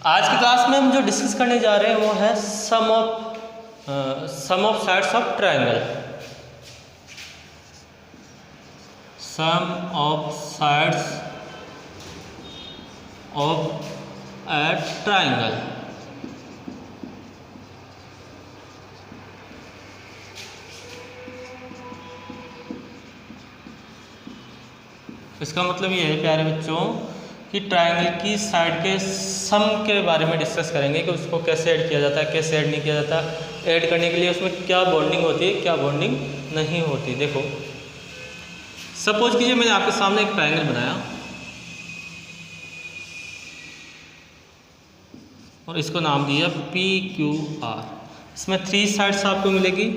आज की क्लास में हम जो डिस्कस करने जा रहे हैं वो है sum of sides of triangle. Sum of sides of a triangle. इसका मतलब ये है प्यारे बच्चों कि ट्रायंगल की साइड के सम के बारे में डिस्कस करेंगे कि उसको कैसे ऐड किया जाता है, कैसे ऐड नहीं किया जाता, ऐड करने के लिए उसमें क्या बॉन्डिंग होती है, क्या बॉन्डिंग नहीं होती। देखो सपोज कीजिए मैंने आपके सामने एक ट्रायंगल बनाया और इसको नाम दिया PQR। इसमें 3 साइड्स आपको मिलेगी।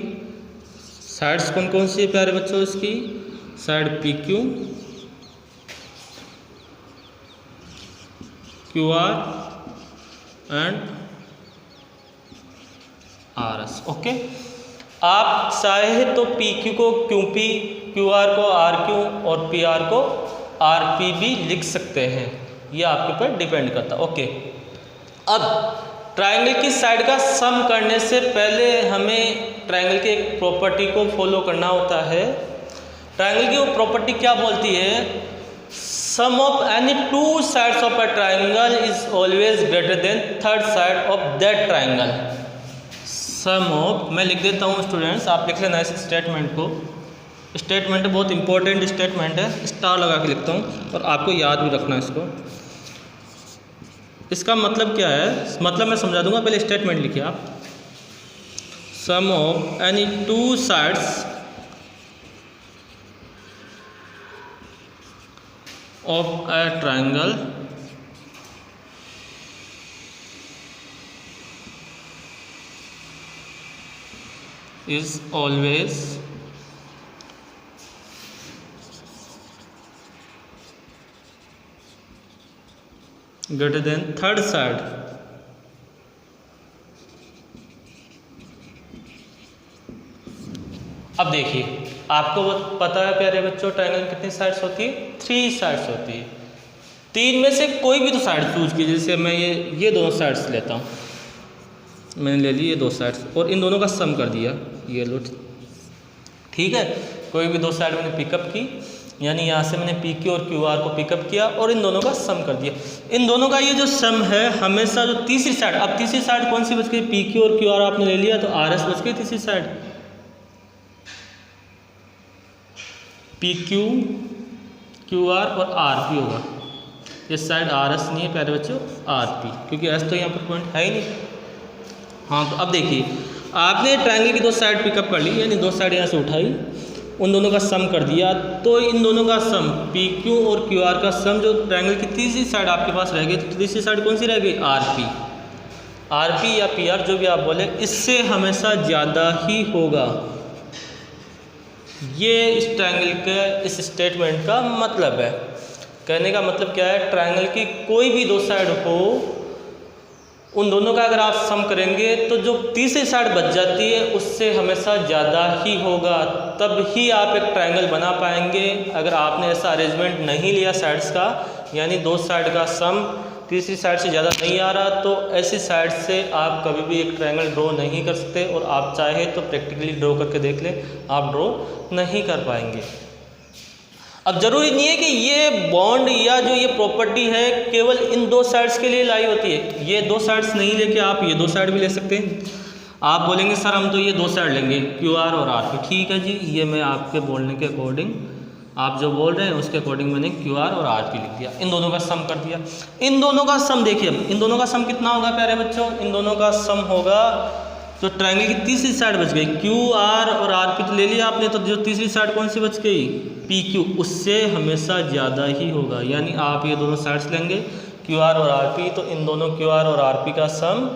साइड्स कौन कौन सी है प्यारे बच्चों? इसकी side PQ, QR and RS। Okay, आप चाहे तो PQ को QP, QR को RQ और PR को RP भी लिख सकते हैं, ये आपके ऊपर डिपेंड करता है। ओके, अब ट्रायंगल की साइड का सम करने से पहले हमें ट्रायंगल के एक प्रॉपर्टी को फॉलो करना होता है। ट्रायंगल की वो प्रॉपर्टी क्या बोलती है? Sum of any 2 sides of a triangle is always greater than third side of that triangle. Sum of, मैं लिख देता हूँ स्टूडेंट्स, आप लिख लेना इस स्टेटमेंट को। स्टेटमेंट बहुत इंपॉर्टेंट स्टेटमेंट है, स्टार लगा के लिखता हूँ और आपको याद भी रखना इसको। इसका मतलब क्या है, मतलब मैं समझा दूंगा, पहले स्टेटमेंट लिखिए आप। Sum of any 2 sides of a triangle is always greater than third side अब देखिए आपको पता है प्यारे बच्चों ट्रायंगल कितनी साइड्स होती है? 3 साइड्स होती है। 3 में से कोई भी तो साइड चूज कीजिए। जैसे मैं ये दोनों साइड्स लेता हूँ, मैंने ले ली ये 2 साइड्स और इन दोनों का सम कर दिया, ये लो, ठीक है। कोई भी 2 साइड मैंने पिकअप की, यानी यहाँ से मैंने PQ और QR को पिकअप किया और इन दोनों का सम कर दिया। इन दोनों का ये जो सम है हमेशा जो तीसरी साइड, अब तीसरी साइड कौन सी बच गई? PQ और QR आपने ले लिया तो RS बच गई तीसरी साइड। PQ, QR और RP होगा। इस साइड RS नहीं है प्यारे बच्चों, RP, क्योंकि S तो यहाँ पर पॉइंट है ही नहीं। हाँ, तो अब देखिए आपने ट्रायंगल की 2 साइड पिकअप कर ली, यानी 2 साइड यहाँ से उठाई, उन दोनों का सम कर दिया, तो इन दोनों का सम PQ और QR का सम जो ट्रायंगल की तीसरी साइड आपके पास रह गई, तो तीसरी साइड कौन सी रह गई? RP या PR जो भी आप बोले, इससे हमेशा ज़्यादा ही होगा। ये इस ट्रायंगल के इस स्टेटमेंट का मतलब है। कहने का मतलब क्या है? ट्रायंगल की कोई भी 2 साइड हो, उन दोनों का अगर आप सम करेंगे तो जो तीसरी साइड बच जाती है उससे हमेशा ज़्यादा ही होगा, तब ही आप एक ट्रायंगल बना पाएंगे। अगर आपने ऐसा अरेंजमेंट नहीं लिया साइड्स का, यानी 2 साइड का सम तीसरी साइड से ज़्यादा नहीं आ रहा, तो ऐसी साइड से आप कभी भी एक ट्रायंगल ड्रॉ नहीं कर सकते, और आप चाहे तो प्रैक्टिकली ड्रॉ करके देख लें, आप ड्रॉ नहीं कर पाएंगे। अब जरूरी नहीं है कि ये बॉन्ड या जो ये प्रॉपर्टी है केवल इन 2 साइड्स के लिए लाई होती है। ये 2 साइड्स नहीं लेके आप ये 2 साइड भी ले सकते हैं। आप बोलेंगे सर हम तो ये 2 साइड लेंगे, QR और RP। ठीक है जी, ये मैं आपके बोलने के अकॉर्डिंग, आप जो बोल रहे हैं उसके अकॉर्डिंग मैंने QR और RP लिख दिया, इन दोनों का सम कर दिया। इन दोनों का सम देखिए, अब इन दोनों का सम कितना होगा प्यारे बच्चों? इन दोनों का सम होगा, जो ट्रायंगल की तीसरी साइड बच गई, QR और RP तो ले लिया आपने, तो जो तीसरी साइड कौन सी बच गई? PQ, उससे हमेशा ज़्यादा ही होगा। यानी आप ये दोनों साइड्स लेंगे QR और RP, तो इन दोनों QR और RP का सम,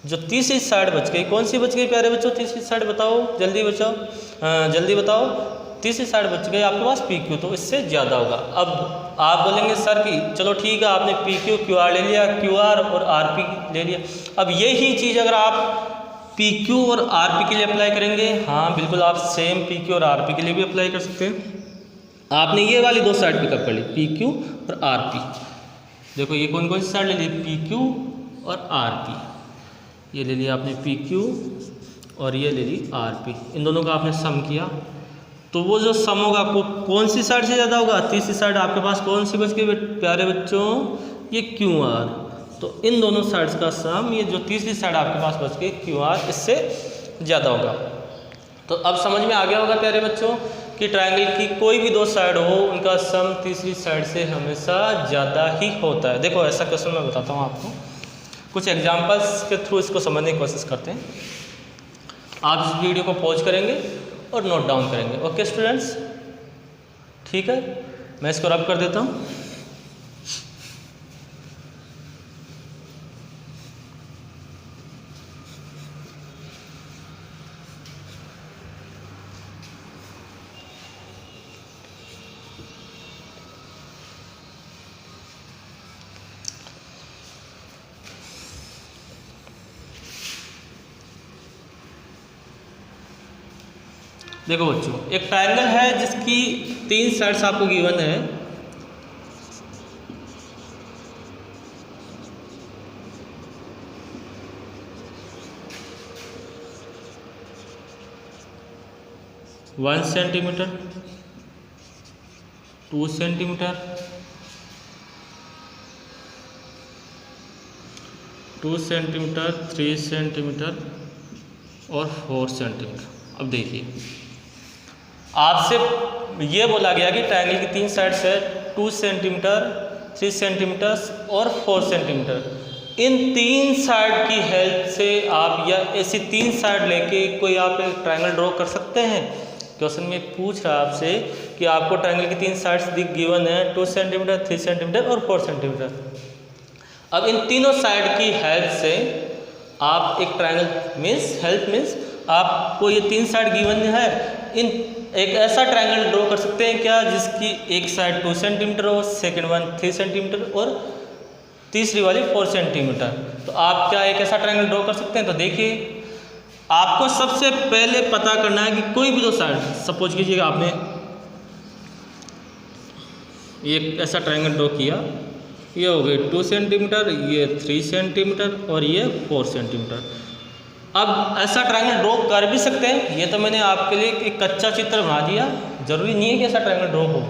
जो तीसरी साइड बच गई, कौन सी बच गई प्यारे बच्चों? तीसरी साइड बताओ, जल्दी बचाओ, जल्दी बताओ। तीसरी साइड बच गई आपके पास PQ, तो इससे ज़्यादा होगा। अब आप बोलेंगे सर कि चलो ठीक है आपने PQ QR ले लिया, QR और RP ले लिया, अब यही चीज़ अगर आप PQ और RP के लिए अप्लाई करेंगे, हाँ बिल्कुल आप सेम PQ और RP के लिए भी अप्लाई कर सकते हैं। आपने ये वाली 2 साइड पिकअप कर ली, PQ और RP। देखो ये कौन कौन सी साइड ले ली? PQ और आर पी। ये ले लिया आपने पी क्यू और ये ले ली आर पी, इन दोनों का आपने सम किया तो वो जो सम होगा आपको कौन सी साइड से ज़्यादा होगा, तीसरी साइड आपके पास कौन सी बच गई प्यारे बच्चों, ये क्यू आर। तो इन दोनों साइड्स का सम, ये जो तीसरी साइड आपके पास बच गई क्यू आर, इससे ज़्यादा होगा। तो अब समझ में आ गया होगा प्यारे बच्चों कि ट्रायंगल की कोई भी दो साइड हो उनका सम तीसरी साइड से हमेशा ज़्यादा ही होता है। देखो ऐसा क्वेश्चन मैं बताता हूँ आपको, कुछ एग्जांपल्स के थ्रू इसको समझने की कोशिश करते हैं। आप इस वीडियो को पॉज करेंगे और नोट डाउन करेंगे। ओके स्टूडेंट्स, ठीक है, मैं इसको रब कर देता हूँ। देखो बच्चों, एक ट्रायंगल है जिसकी 3 साइड्स आपको गिवन है। One centimetre, 2 centimetre, 2 centimetre, 3 centimetre और 4 सेंटीमीटर। अब देखिए आपसे ये बोला गया कि ट्रायंगल की 3 साइड्स है, 2 सेंटीमीटर, 3 सेंटीमीटर और 4 सेंटीमीटर। इन 3 साइड की हेल्प से आप या ऐसी 3 साइड लेके कोई आप एक ट्रायंगल ड्रॉ कर सकते हैं। क्वेश्चन में पूछ रहा है आपसे कि आपको ट्रायंगल की 3 साइड्स गिवन है, 2 सेंटीमीटर, 3 सेंटीमीटर और 4 सेंटीमीटर। अब इन तीनों साइड की हेल्प से आप एक ट्रायंगल मीन्स आपको ये 3 साइड गिवन है, इन एक ऐसा ट्रायंगल ड्रॉ कर सकते हैं क्या जिसकी एक साइड 2 सेंटीमीटर हो, सेकेंड वन 3 सेंटीमीटर और तीसरी वाली 4 सेंटीमीटर। तो आप क्या एक ऐसा ट्रायंगल ड्रॉ कर सकते हैं? तो देखिए आपको सबसे पहले पता करना है कि कोई भी दो साइड, सपोज कीजिएगा आपने एक ऐसा ट्रायंगल ड्रॉ किया, ये हो गई 2 सेंटीमीटर, ये 3 सेंटीमीटर और ये 4 सेंटीमीटर। अब ऐसा ट्रायंगल ड्रॉ कर भी सकते हैं, ये तो मैंने आपके लिए एक कच्चा चित्र बना दिया, ज़रूरी नहीं है कि ऐसा ट्रायंगल ड्रॉ हो,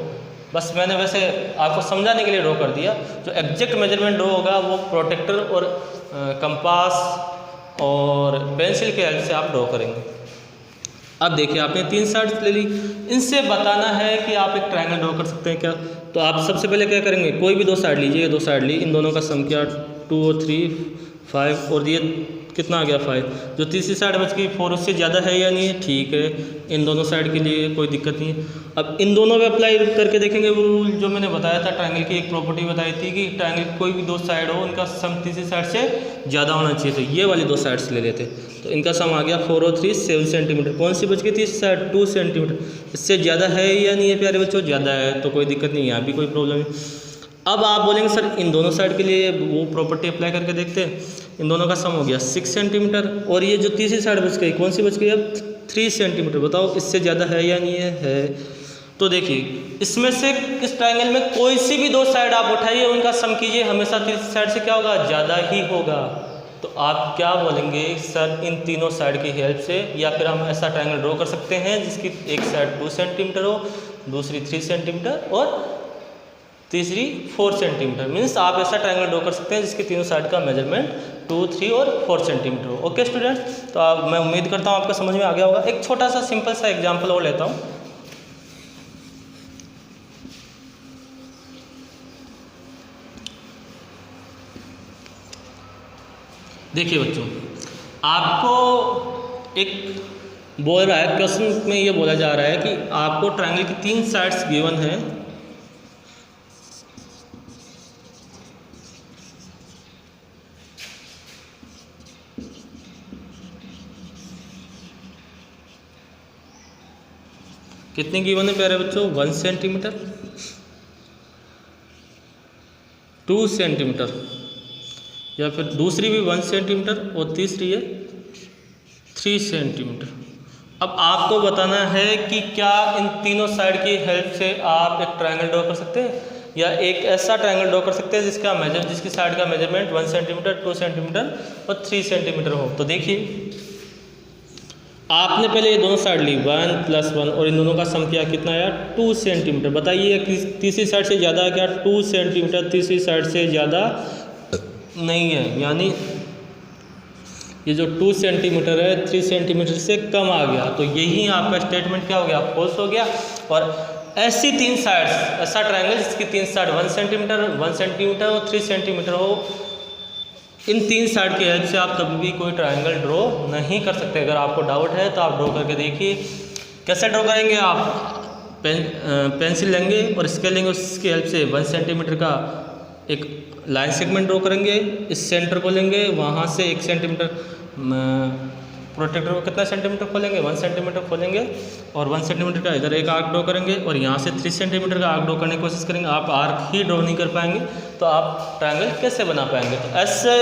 बस मैंने वैसे आपको समझाने के लिए ड्रॉ कर दिया। जो एग्जैक्ट मेजरमेंट ड्रॉ होगा वो प्रोटेक्टर और कंपास और पेंसिल के हेल्प से आप ड्रॉ करेंगे। अब देखिए आपने 3 साइड्स ले ली, इनसे बताना है कि आप एक ट्रायंगल ड्रॉ कर सकते हैं क्या। तो आप सबसे पहले क्या करेंगे, कोई भी दो साइड लीजिए, दो साइड ली, इन दोनों का सम किया 2 और 3 5 और ये कितना आ गया 5। जो तीसरी साइड बच गई 4, उससे ज़्यादा है या नहीं है, ठीक है, इन दोनों साइड के लिए कोई दिक्कत नहीं है। अब इन दोनों पे अप्लाई करके देखेंगे वो रूल जो मैंने बताया था, ट्रायंगल की एक प्रॉपर्टी बताई थी कि ट्रायंगल कोई भी दो साइड हो उनका सम तीसरी साइड से ज़्यादा होना चाहिए। तो ये वाली दो साइड्स ले लेते, तो इनका सम आ गया 4 और 3 7 सेंटीमीटर। कौन सी बच गई तीसरी साइड 2 सेंटीमीटर, इससे ज़्यादा है या नहीं है प्यारे बच्चों, ज़्यादा है, तो कोई दिक्कत नहीं, यहाँ भी कोई प्रॉब्लम नहीं। अब आप बोलेंगे सर इन दोनों साइड के लिए वो प्रॉपर्टी अप्लाई करके देखते हैं, इन दोनों का सम हो गया 6 सेंटीमीटर और ये जो तीसरी साइड बच गई कौन सी बच गई अब 3 सेंटीमीटर। बताओ इससे ज़्यादा है या नहीं है। तो देखिए इसमें से इस ट्रायंगल में कोई सी भी दो साइड आप उठाइए, उनका सम कीजिए, हमेशा तीसरी साइड से क्या होगा, ज़्यादा ही होगा। तो आप क्या बोलेंगे, सर इन तीनों साइड की हेल्प से या फिर हम ऐसा ट्रायंगल ड्रॉ कर सकते हैं जिसकी एक साइड 2 सेंटीमीटर हो, दूसरी 3 सेंटीमीटर और तीसरी 4 सेंटीमीटर। मीन्स आप ऐसा ट्रायंगल ड्रॉ कर सकते हैं जिसकी तीनों साइड का मेजरमेंट 2, 3 और 4 सेंटीमीटर हो। ओके स्टूडेंट्स, तो मैं उम्मीद करता हूँ आपको समझ में आ गया होगा। एक छोटा सा सिंपल सा एग्जांपल और लेता हूँ। देखिए बच्चों, आपको एक बोल रहा है, क्वेश्चन में ये बोला जा रहा है कि आपको ट्रायंगल की 3 साइड्स गिवन है, कितनी गिवन है प्यारे बच्चों, 1 सेंटीमीटर, 2 सेंटीमीटर या फिर दूसरी भी 1 सेंटीमीटर और तीसरी है 3 सेंटीमीटर। अब आपको बताना है कि क्या इन तीनों साइड की हेल्प से आप एक ट्रायंगल ड्रॉ कर सकते हैं। या एक ऐसा ट्रायंगल ड्रॉ कर सकते हैं जिसकी साइड का मेजरमेंट 1 सेंटीमीटर, 2 सेंटीमीटर और 3 सेंटीमीटर हो। तो देखिए आपने पहले ये दोनों साइड ली 1 + 1 और इन दोनों का सम किया, कितना आया 2 सेंटीमीटर। बताइए तीसरी साइड से ज़्यादा है क्या? 2 सेंटीमीटर तीसरी साइड से ज़्यादा नहीं है, यानी ये जो 2 सेंटीमीटर है 3 सेंटीमीटर से कम आ गया। तो यही आपका स्टेटमेंट क्या हो गया? फॉल्स हो गया। और ऐसी 3 साइड्स, ऐसा ट्रायंगल जिसकी 3 साइड 1 सेंटीमीटर, 1 सेंटीमीटर और 3 सेंटीमीटर हो, इन 3 साइड की हेल्प से आप कभी भी कोई ट्रायंगल ड्रॉ नहीं कर सकते। अगर आपको डाउट है तो आप ड्रॉ करके देखिए। कैसे ड्रॉ करेंगे? आप पेंसिल लेंगे और स्केल लेंगे, उसकी हेल्प से 1 सेंटीमीटर का एक लाइन सेगमेंट ड्रॉ करेंगे, इस सेंटर को लेंगे, वहाँ से 1 सेंटीमीटर प्रोटेक्टर को कितना सेंटीमीटर खोलेंगे? 1 सेंटीमीटर खोलेंगे और 1 सेंटीमीटर का इधर एक आर्क ड्रॉ करेंगे और यहाँ से 3 सेंटीमीटर का आर्क ड्रॉ करने की कोशिश करेंगे। आप आर्क ही ड्रॉ नहीं कर पाएंगे तो आप ट्रायंगल कैसे बना पाएंगे? तो ऐसे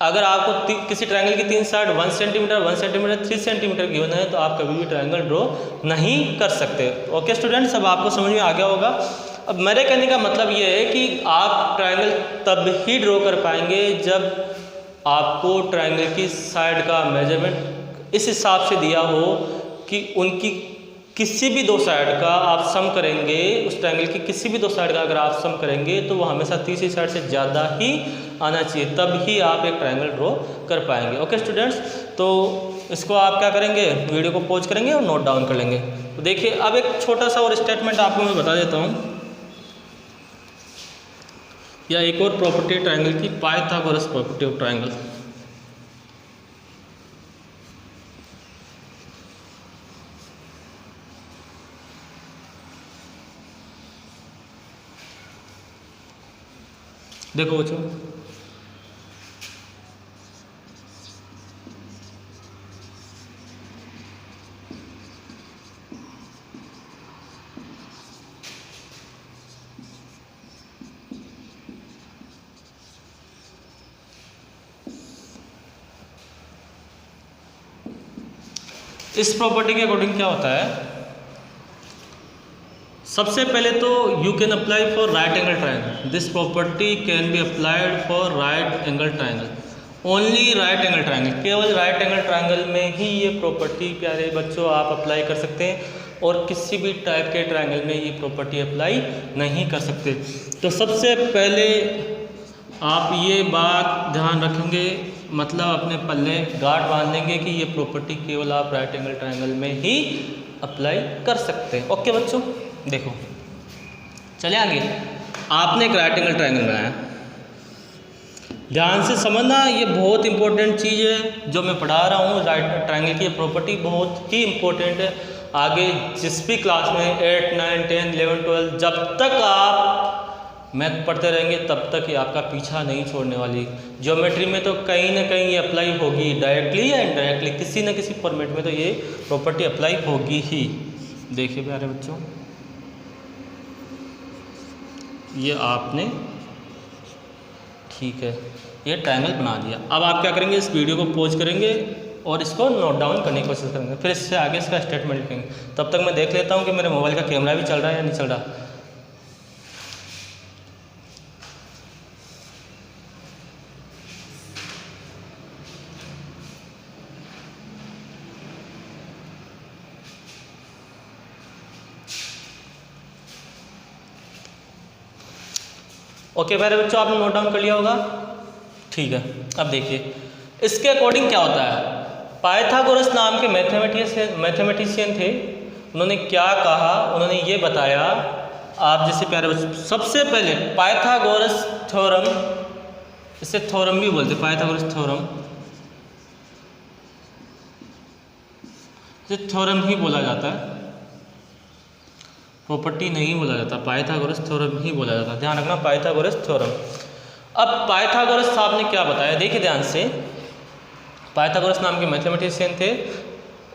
अगर आपको किसी ट्रायंगल की 3 side 1 centimetre, 1 centimetre, 3 centimetre given है तो आप कभी भी ट्रायंगल ड्रॉ नहीं कर सकते। ओके स्टूडेंट्स, अब आपको समझ में आ गया होगा। अब मेरे कहने का मतलब ये है कि आप ट्रायंगल तब ही ड्रॉ कर पाएंगे जब आपको ट्रायंगल की साइड का मेजरमेंट इस हिसाब से दिया हो कि उनकी किसी भी 2 साइड का आप सम करेंगे, उस ट्रायंगल की किसी भी 2 साइड का अगर आप सम करेंगे तो वो हमेशा तीसरी साइड से ज़्यादा ही आना चाहिए, तब ही आप एक ट्रायंगल ड्रॉ कर पाएंगे। ओके स्टूडेंट्स, तो इसको आप क्या करेंगे? वीडियो को पॉज करेंगे और नोट डाउन कर लेंगे। तो देखिए अब एक छोटा सा और स्टेटमेंट आपको मैं बता देता हूँ, या एक और प्रॉपर्टी ट्रायंगल की, पाइथागोरस प्रॉपर्टी ऑफ ट्रायंगल। देखो बच्चों, इस प्रॉपर्टी के अकॉर्डिंग क्या होता है? सबसे पहले तो you can apply for right angle triangle. This property can be applied for right angle triangle, only right angle triangle. केवल राइट एंगल ट्रायंगल में ही ये प्रॉपर्टी प्यारे बच्चों आप अप्लाई कर सकते हैं और किसी भी टाइप के ट्रायंगल में ये प्रॉपर्टी अप्लाई नहीं कर सकते। तो सबसे पहले आप ये बात ध्यान रखेंगे, मतलब अपने पल्ले गांठ बांध लेंगे कि ये प्रॉपर्टी केवल आप राइट एंगल ट्रायंगल में ही अप्लाई कर सकते हैं। ओके बच्चों, देखो चले आगे। आपने एक राइट एंगल ट्रायंगल बनाया, ध्यान से समझना, ये बहुत इंपॉर्टेंट चीज़ है जो मैं पढ़ा रहा हूँ। राइट ट्रायंगल की प्रॉपर्टी बहुत ही इंपॉर्टेंट है। आगे जिस भी क्लास में 8, 9, 10, 11, 12 जब तक आप मैथ पढ़ते रहेंगे तब तक ये आपका पीछा नहीं छोड़ने वाली। ज्योमेट्री में तो कहीं ना कहीं ये अप्लाई होगी, डायरेक्टली या इनडायरेक्टली, किसी न किसी फॉर्मेट में तो ये प्रॉपर्टी अप्लाई होगी ही। देखिए प्यारे बच्चों, ये आपने ठीक है ये ट्रायंगल बना दिया। अब आप क्या करेंगे? इस वीडियो को पॉज करेंगे और इसको नोट डाउन करने की कोशिश करेंगे, फिर इससे आगे इसका स्टेटमेंट लिखेंगे। तब तक मैं देख लेता हूँ कि मेरे मोबाइल का कैमरा भी चल रहा है या नहीं चल रहा। ओके प्यारे बच्चों, आपने नोट डाउन कर लिया होगा, ठीक है। अब देखिए इसके अकॉर्डिंग क्या होता है। पाइथागोरस नाम के मैथमेटिशियन थे, उन्होंने क्या कहा, उन्होंने ये बताया। आप जैसे प्यारे बच्चों, सबसे पहले पाइथागोरस थ्योरम, इसे थ्योरम भी बोलते, पाइथागोरस थ्योरम, इसे थ्योरम ही बोला जाता है, प्रॉपर्टी नहीं बोला जाता, पाइथागोरस थ्योरम ही बोला जाता है। ध्यान रखना, पाइथागोरस थ्योरम। अब पाइथागोरस साहब ने क्या बताया, देखिए ध्यान से। पाइथागोरस नाम के मैथमेटिशियन थे,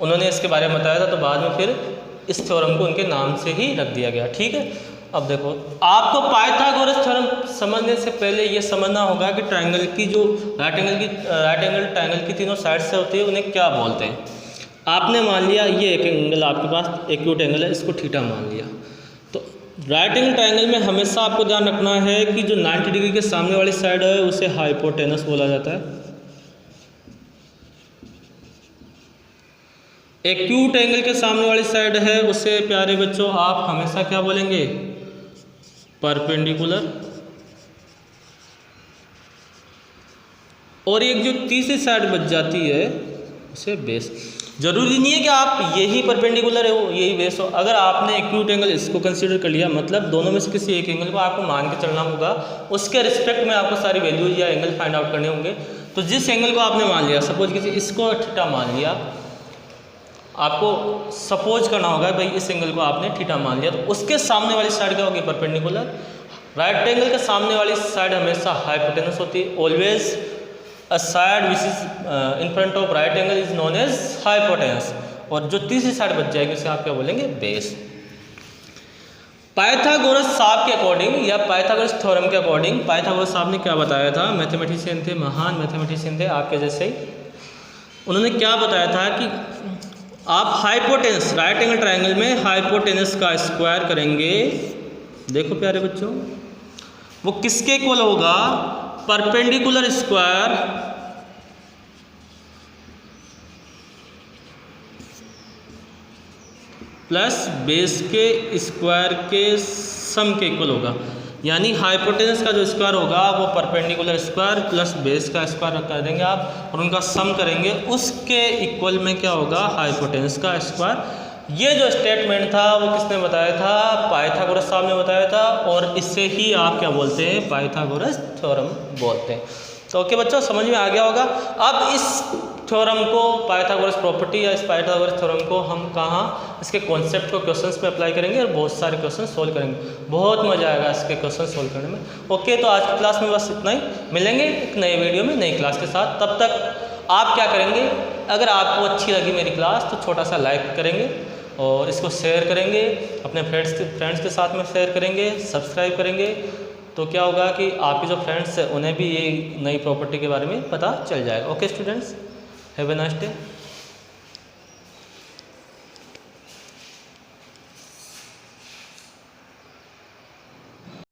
उन्होंने इसके बारे में बताया था, तो बाद में फिर इस थ्योरम को उनके नाम से ही रख दिया गया, ठीक है। अब देखो, आपको पाइथागोरस थ्योरम समझने से पहले ये समझना होगा कि ट्रायंगल की जो राइट एंगल ट्रायंगल की तीनों साइड से होती है उन्हें क्या बोलते हैं। आपने मान लिया ये एक एंगल आपके पास एक्यूट एंगल है, इसको थीटा मान लिया, तो राइट एंगल ट्रायंगल में हमेशा आपको ध्यान रखना है कि जो 90 डिग्री के सामने वाली साइड है उसे हाइपोटेनस बोला जाता है। एक्यूट एंगल के सामने वाली साइड है उसे प्यारे बच्चों आप हमेशा क्या बोलेंगे, परपेंडिकुलर। और एक जो तीसरी साइड बच जाती है उसे बेस। जरूरी नहीं है कि आप यही परपेंडिकुलर हो यही बेस हो। अगर आपने एक्यूट एंगल इसको कंसीडर कर लिया, मतलब दोनों में से किसी एक एंगल को आपको मान के चलना होगा, उसके रिस्पेक्ट में आपको सारी वैल्यूज या एंगल फाइंड आउट करने होंगे। तो जिस एंगल को आपने मान लिया, सपोज किसी इसको थीटा मान लिया, आपको सपोज करना होगा भाई इस एंगल को आपने थीटा मान लिया, तो उसके सामने वाली साइड क्या होगी, परपेंडिकुलर। राइट एंगल के सामने वाली साइड हमेशा हाइपोटेनस होती है। Always a side which is in front of right angle is known as hypotenuse. और जो तीसरी साइड बच जाएगी उसे आप क्या बोलेंगे, बेस। पाइथागोरस साहब के अकॉर्डिंग या पाइथागोरस थ्योरम के अकॉर्डिंग पाइथागोरस साहब ने क्या बताया था, मैथमेटिशियन थे, महान मैथमेटिशियन थे आपके जैसे ही। उन्होंने क्या बताया था कि आप हाइपोटेनस, राइट एंगल ट्रायंगल में हाइपोटेनस का स्क्वायर करेंगे, देखो प्यारे बच्चों, वो किसके इक्वल होगा, परपेंडिकुलर स्क्वायर प्लस बेस के स्क्वायर के सम के इक्वल होगा। यानी हाइपोटेनस का जो स्क्वायर होगा वो परपेंडिकुलर स्क्वायर प्लस बेस का स्क्वायर कर देंगे आप, और उनका सम करेंगे, उसके इक्वल में क्या होगा, हाइपोटेनस का स्क्वायर। ये जो स्टेटमेंट था वो किसने बताया था, पाइथागोरस साहब ने बताया था, और इससे ही आप क्या बोलते हैं, पाइथागोरस थ्योरम बोलते हैं। तो ओके बच्चों, समझ में आ गया होगा। अब इस थ्योरम को, पाइथागोरस प्रॉपर्टी या इस पाइथागोरस थ्योरम को हम कहाँ, इसके कॉन्सेप्ट को क्वेश्चंस में अप्लाई करेंगे और बहुत सारे क्वेश्चन सोल्व करेंगे। बहुत मजा आएगा इसके क्वेश्चन सोल्व करने में। ओके, तो आज की क्लास में बस इतना ही। मिलेंगे एक नए वीडियो में नई क्लास के साथ। तब तक आप क्या करेंगे, अगर आपको अच्छी लगी मेरी क्लास तो छोटा सा लाइक करेंगे और इसको शेयर करेंगे, अपने फ्रेंड्स के साथ में शेयर करेंगे, सब्सक्राइब करेंगे। तो क्या होगा कि आपके जो फ्रेंड्स हैं उन्हें भी ये नई प्रॉपर्टी के बारे में पता चल जाएगा। Okay students, have a nice day.